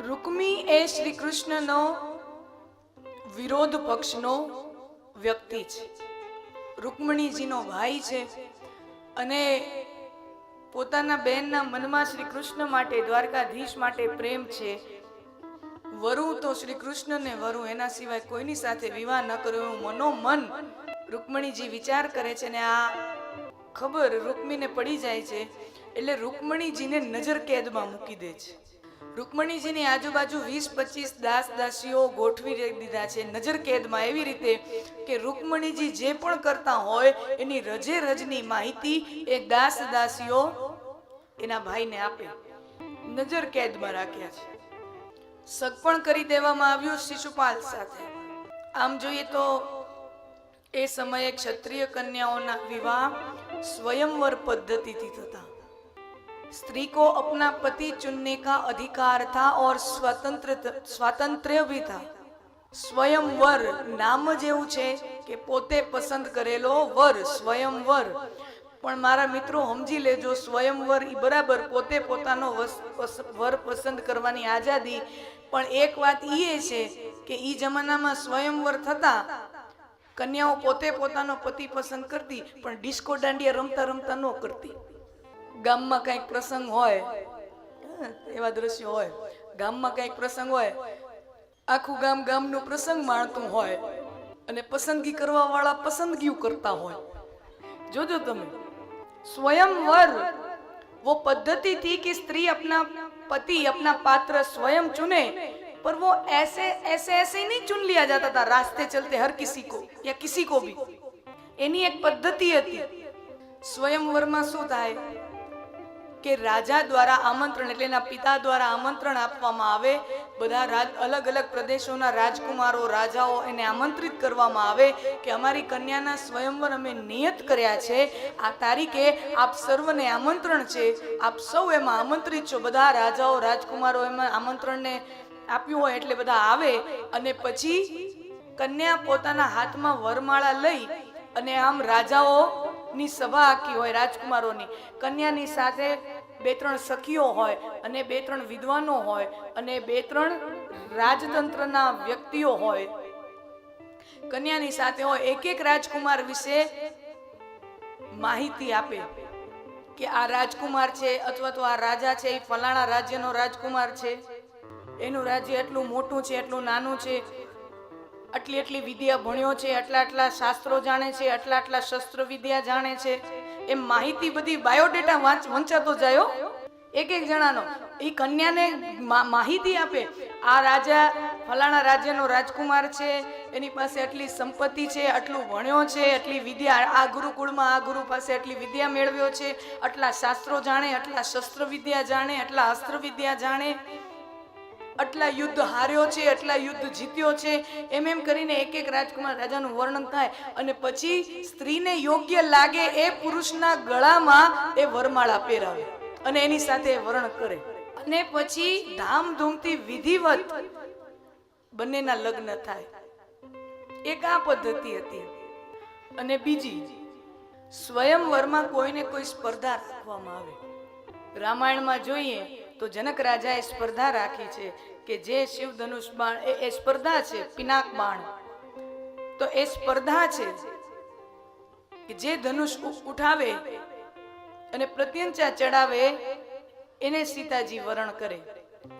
રૂકમી એ શ્રી કૃષ્ણનો વિરોધ પક્ષનો વ્યક્તિ છે. રૂકમણીજીનો ભાઈ છે અને પોતાના બહેનના મનમાં શ્રી કૃષ્ણ માટે, દ્વારકાધીશ માટે પ્રેમ છે. વરુ તો શ્રી કૃષ્ણ ને વરુ, એના સિવાય કોઈની સાથે વિવાહ ન કર્યો એવું મનોમન રૂકમણીજી વિચાર કરે છે. ને આ ખબર રૂકમીને પડી જાય છે એટલે રૂકમણીજીને નજર કેદમાં મૂકી દે છે. રૂકમણીજીની આજુબાજુ 20-25 દાસ દાસીઓ ગોઠવી દીધા છે નજર કેદમાં, એવી રીતે કે રૂકમણીજી જે પણ કરતા હોય એની રજે રજની માહિતી એ દાસ દાસીઓ એના ભાઈને આપે. નજર કેદમાં રાખ્યા છે. સગપણ કરી દેવામાં આવ્યું શિશુપાલ સાથે. આમ જોઈએ તો એ સમયે ક્ષત્રિય કન્યાઓના વિવાહ स्वयंवर पद्धति थी तथा स्त्री को अपना पति चुनने का अधिकार था और स्वातंत्र्य भी था. स्वयंवर नाम જેવું છે કે પોતે પસંદ કરેલો વર, સ્વયંવર. પણ મારા મિત્રો સમજી લેજો, સ્વયંવર ઈ બરાબર પોતે પોતાનો વર પસંદ કરવાની આઝાદી, પણ એક વાત ઈ છે કે ઈ જમાનામાં સ્વયંવર થતા કન્યાઓ પોતે પોતાનો પતિ પસંદ કરતી, પણ ડિસ્કો દાંડિયા રમતા રમતા ન કરતી. ગામમાં કંઈક પ્રસંગ હોય, એવા દ્રશ્યો હોય, ગામમાં કંઈક પ્રસંગ હોય, આખું ગામ ગામનો પ્રસંગ માણતું હોય અને પસંદગી કરવા વાળા પસંદગીઓ કરતા હોય. જોજો તમે, स्वयंवर वो पद्धति थी कि स्त्री अपना पति, अपना पात्र स्वयं चुने, पर वो ऐसे नहीं चुन लिया जाता था रास्ते चलते हर किसी को या किसी को भी. एनी एक पद्धति હતી. સ્વયંવરમાં શું થાય કે રાજા દ્વારા આમંત્રણ, એટલે એના પિતા દ્વારા આમંત્રણ આપવામાં આવે. બધા અલગ અલગ પ્રદેશોના રાજકુમારો, રાજાઓ એને આમંત્રિત કરવામાં આવે કે અમારી કન્યાના સ્વયંવર અમે નિયત કર્યા છે, આ તારીખે આપ સર્વને આમંત્રણ છે, આપ સૌ એમાં આમંત્રિત છો. બધા રાજાઓ, રાજકુમારો એમાં આમંત્રણને આપ્યું હોય એટલે બધા આવે અને પછી કન્યા પોતાના હાથમાં વરમાળા લઈ અને આમ રાજાઓની સભા આખી હોય, રાજકુમારોની. કન્યાની સાથે 2-3 સખીઓ હોય અને 2-3 વિદ્વાનો હોય અને 2-3 રાજતંત્રના વ્યક્તિઓ હોય. કન્યાની સાથે હોય. એક રાજકુમાર વિશે માહિતી આપે કે આ રાજકુમાર છે અથવા તો આ રાજા છે એ ફલાણા રાજ્યનો રાજકુમાર છે, એનું રાજ્ય એટલું મોટું છે, એટલું નાનું છે, આટલી વિદ્યા ભણ્યો છે, આટલા શાસ્ત્રો જાણે છે, આટલા શસ્ત્ર વિદ્યા જાણે છે. એમ માહિતી બધી બાયોડેટા વંચાતો જાય એક જણાનો. એ કન્યાને માહિતી આપે, આ રાજા ફલાણા રાજ્યનો રાજકુમાર છે, એની પાસે આટલી સંપત્તિ છે, આટલું ભણ્યો છે, આટલી વિદ્યા, આ ગુરુકુળમાં આ ગુરુ પાસે આટલી વિદ્યા મેળવ્યો છે, આટલા શાસ્ત્રો જાણે, આટલા શસ્ત્ર વિદ્યા જાણે, આટલા અસ્ત્ર વિદ્યા જાણે, આટલા યુદ્ધ હાર્યો છે, આટલા યુદ્ધ જીત્યો છે. એમ કરીને એક રાજકુમાર રાજાનું વર્ણન થાય અને પછી સ્ત્રીને યોગ્ય લાગે એ પુરુષના ગળામાં એ વરમાળા પહેરાવે અને એની સાથે વર્ણન કરે અને પછી ધામધૂમથી વિધિવત બંનેના લગ્ન થાય. એક આ પદ્ધતિ હતી. અને બીજી, સ્વયંવરમાં કોઈને કોઈ સ્પર્ધા રાખવામાં આવે. રામાયણમાં જોઈએ તો જનક રાજાએ સ્પર્ધા રાખી છે કે જે શિવ ધનુષ બાણ, એ સ્પર્ધા છે, પિનાક બાણ. તો એ સ્પર્ધા છે કે જે ધનુષ ઉઠાવે અને પ્રત્યંચા ચડાવે એને સીતાજી વરણ કરે.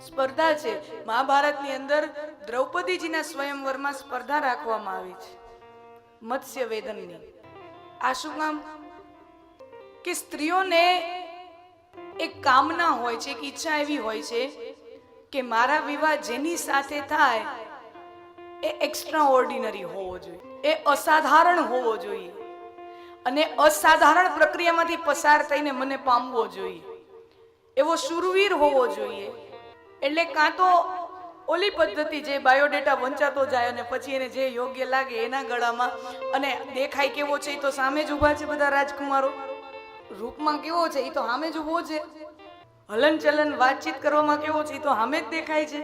સ્પર્ધા છે. મહાભારતની અંદર દ્રૌપદીજીના સ્વયંવરમાં સ્પર્ધા રાખવામાં આવી છે મત્સ્ય વેદનની. આ શું કામ? કે સ્ત્રીઓને એક કામના હોય છે, એક ઈચ્છા એવી હોય છે કે મારા વિવાહ જેની સાથે થાય એ એક્સ્ટ્રા ઓર્ડિનરી હોવો જોઈએ, એ અસાધારણ હોવો જોઈએ અને અસાધારણ પ્રક્રિયામાંથી પસાર થઈને મને પામવો જોઈએ, એવો શૂરવીર હોવો જોઈએ. એટલે કાં તો ઓલી પદ્ધતિ જે બાયોડેટા વંચાતો જાય અને પછી એને જે યોગ્ય લાગે એના ગળામાં, અને દેખાય કેવો છે એ તો સામે જ ઊભા છે બધા રાજકુમારો, રૂપમાં કેવો છે એ તો સામે જ ઊભો છે, હલન ચલન વાતચીત કરવામાં કેવો છે એ તો સામે જ દેખાય છે.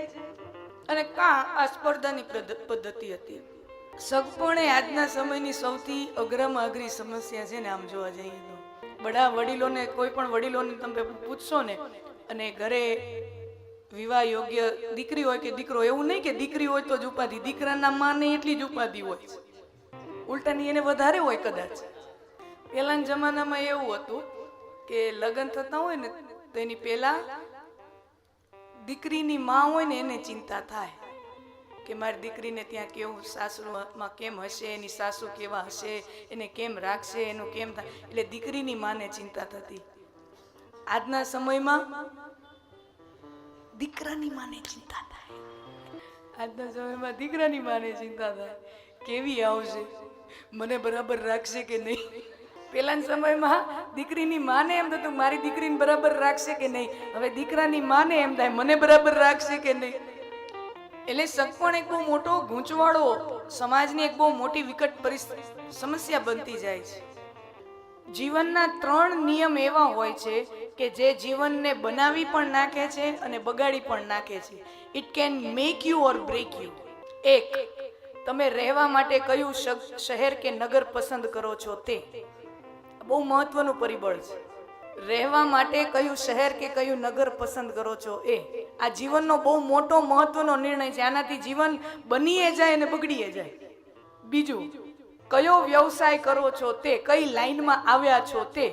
અને આ સ્પર્ધાની પદ્ધતિ હતી. સગપણ એ આજના સમયની સૌથી અઘરામાં અઘરી સમસ્યા છે ને. આમ જોવા જઈએ તો બધા વડીલોને, કોઈ પણ વડીલોને તમે પૂછશો ને અને ઘરે વિવાહ યોગ્ય દીકરી હોય કે દીકરો, એવું નહીં કે દીકરી હોય તો જ ઉપાધિ, દીકરાના માને એટલી જ ઉપાધિ હોય, ઉલટાની એને વધારે હોય કદાચ. પહેલાના જમાનામાં એવું હતું કે લગ્ન થતા હોય ને તો એની પહેલા દીકરીની માં હોય ને એને ચિંતા થાય કે મારી દીકરીને ત્યાં કેવું સાસુમાં કેમ હશે, એની સાસુ કેવા હશે, એને કેમ રાખશે, એનું કેમ થાય, એટલે દીકરીની માને ચિંતા થતી. આજના સમયમાં દીકરાની માને ચિંતા થાય. આજના સમયમાં દીકરાની માને ચિંતા થાય કેવી આવશે, મને બરાબર રાખશે કે નહીં. પેલાના સમયમાં દીકરીની માને એમ થતું મારી દીકરીને બરાબર રાખશે કે નહીં, હવે દીકરાની માને એમ થાય મને બરાબર રાખશે કે નહીં. એટલે સગપણ એક બહુ મોટો ગૂંચવાળો, સમાજની એક બહુ મોટી વિકટ સમસ્યા બનતી જાય છે. જીવનના 3 નિયમ એવા હોય છે કે જે જીવનને બનાવી પણ નાખે છે અને બગાડી પણ નાખે છે. It can make you or break you. એક, તમે રહેવા માટે કયું શહેર કે નગર પસંદ કરો છો તે બહુ મહત્વનું પરિબળ છે. રહેવા માટે કયું શહેર કે કયું નગર પસંદ કરો છો એ આ જીવનનો બહુ મોટો મહત્વનો નિર્ણય છે. આનાથી જીવન બનીએ જાય અને બગડીએ જાય. બીજું, કયો વ્યવસાય કરો છો તે, કઈ લાઈનમાં આવ્યા છો તે.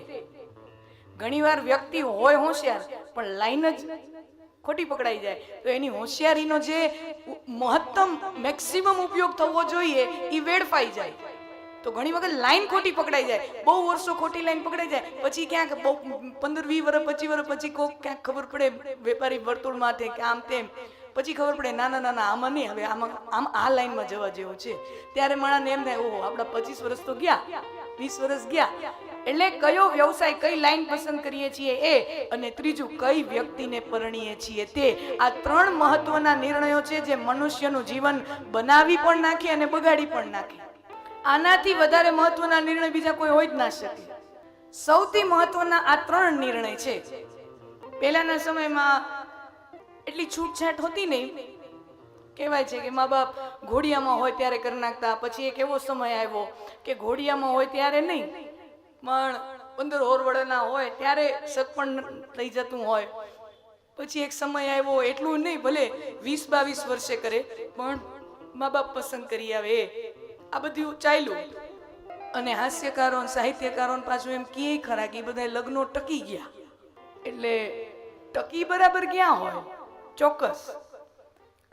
ઘણીવાર વ્યક્તિ હોય હોશિયાર પણ લાઈન જ ખોટી પકડાઈ જાય તો એની હોશિયારીનો જે મહત્તમ મેક્સિમમ ઉપયોગ થવો જોઈએ એ વેડફાઈ જાય. તો ઘણી વખત લાઈન ખોટી પકડાઈ જાય, બહુ વર્ષો ખોટી લાઈન પકડાઈ જાય, પછી ક્યાંક 15-20 વર્ષ 25 વર્ષ પછી કોક ક્યાંક ખબર પડે વેપારી વર્તુળમાં કે આમ તેમ, પછી ખબર પડે ના આમાં નહીં, હવે આમ આ લાઈનમાં જવા જેવું છે. ત્યારે માણસને એમ થાય ઓહો આપણા 25 વર્ષ તો ગયા, 20 વર્ષ ગયા. એટલે કયો વ્યવસાય, કઈ લાઈન પસંદ કરીએ છીએ એ, અને ત્રીજું કઈ વ્યક્તિને પરણીએ છીએ તે. આ 3 મહત્વના નિર્ણયો છે જે મનુષ્યનું જીવન બનાવી પણ નાખે અને બગાડી પણ નાખે. આનાથી વધારે મહત્વના નિર્ણય બીજા કોઈ હોય જ ના શકે. સૌથી મહત્વના આ 3 નિર્ણય છે. પહેલાના સમયમાં એટલી છૂટછાટ હોતી નહીં. કહેવાય છે કે મા બાપ ઘોડિયામાં હોય ત્યારે કરી નાખતા. પછી એક એવો સમય આવ્યો કે ઘોડિયામાં હોય ત્યારે નહીં, પણ 15 વર્ષના હોય ત્યારે સગપણ થઈ જતું હોય. પછી એક સમય આવ્યો, એટલું નહીં, ભલે 20-22 વર્ષે કરે પણ મા બાપ પસંદ કરી આવે. આ બધું ચાલ્યું. અને હાસ્યકારો સાહિત્યકારો પાછું એમ કહે ખરા કે બધા લગ્નો ટકી ગયા. એટલે ટકી બરાબર ક્યાં હોય, ચોક્કસ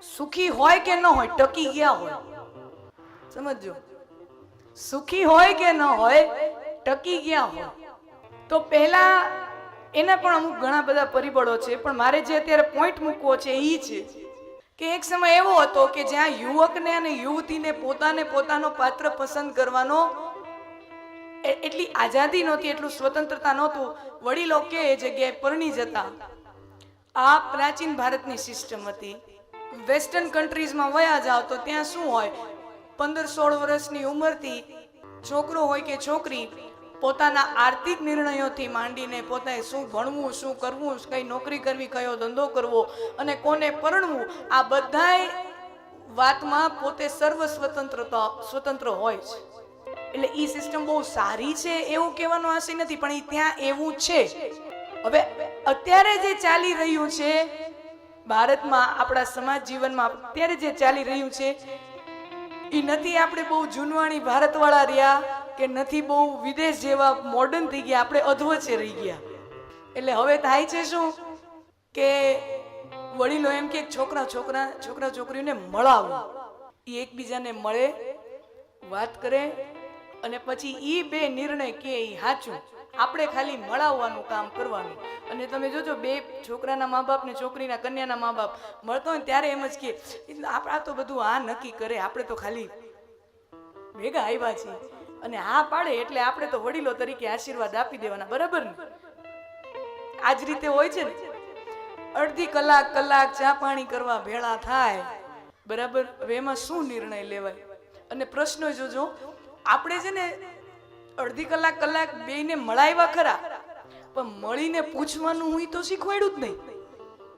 સુખી હોય કે ન હોય, ટકી ગયા હોય. સમજો, સુખી હોય કે ન હોય, ટકી ગયા હોય. તો પહેલા એના પણ અમુક ઘણા બધા પરિબળો છે, પણ મારે જે અત્યારે પોઈન્ટ મૂકવો છે એ છે કે એક સમય એવો હતો કે જ્યાં યુવકને અને યુવતીને પોતાનો પાત્ર પસંદ કરવાનો એટલી આઝાદી નહોતી, એટલું સ્વતંત્રતા નહોતું. વડીલો કે એ જગ્યાએ પરણી જતા. આ પ્રાચીન ભારતની સિસ્ટમ હતી. વેસ્ટર્ન કન્ટ્રીઝમાં વયા જાવ તો ત્યાં શું હોય, 15-16 વર્ષની ઉંમરથી છોકરો હોય કે છોકરી પોતાના આર્થિક નિર્ણયોથી માંડીને પોતાએ શું ભણવું, શું કરવું, કઈ નોકરી કરવી, કયો ધંધો કરવો અને કોને પરણવું, આ બધાય વાતમાં પોતે સર્વ સ્વતંત્ર હોય છે. એટલે ઈ સિસ્ટમ બહુ સારી છે એવું કહેવાનો આશય નથી, પણ ઈ ત્યાં એવું છે. હવે અત્યારે જે ચાલી રહ્યું છે ભારતમાં, આપણા સમાજ જીવનમાં અત્યારે જે ચાલી રહ્યું છે એ નથી આપણે બહુ જૂનવાણી ભારતવાળા રહ્યા કે નથી બહુ વિદેશ જેવા મોડર્ન થઈ ગયા, આપણે અધવચ્ચે રહી ગયા. એટલે હવે થાય છે શું કે વડીલો એમ કે છોકરા છોકરીઓને મળાવો, એ એકબીજાને મળે, વાત કરે અને પછી ઈ બે નિર્ણય કે ઈ સાચું. આપણે ખાલી મળાવવાનું કામ કરવાનું. અને તમે જોજો બે છોકરાના મા બાપ ને છોકરીના કન્યાના મા બાપ મળતો હોય ત્યારે એમ જ કે આ તો બધું આ નક્કી કરે, આપણે તો ખાલી ભેગા આવ્યા છીએ. અને હા પાડે એટલે આપણે તો વડીલો તરીકે આશીર્વાદ આપી દેવાના, બરાબર ને? આજ રીતે હોય છે ને. અડધી કલાક ચા પાણી કરવા ભેળા થાય, બરાબર. હવે એમાં શું નિર્ણય લેવાય? અને પ્રશ્નો જોજો, આપણે છે ને અડધી કલાક બેયને મળાવ્યા ખરા, પણ મળીને પૂછવાનું હું તો શીખવાડ્યું જ નહીં.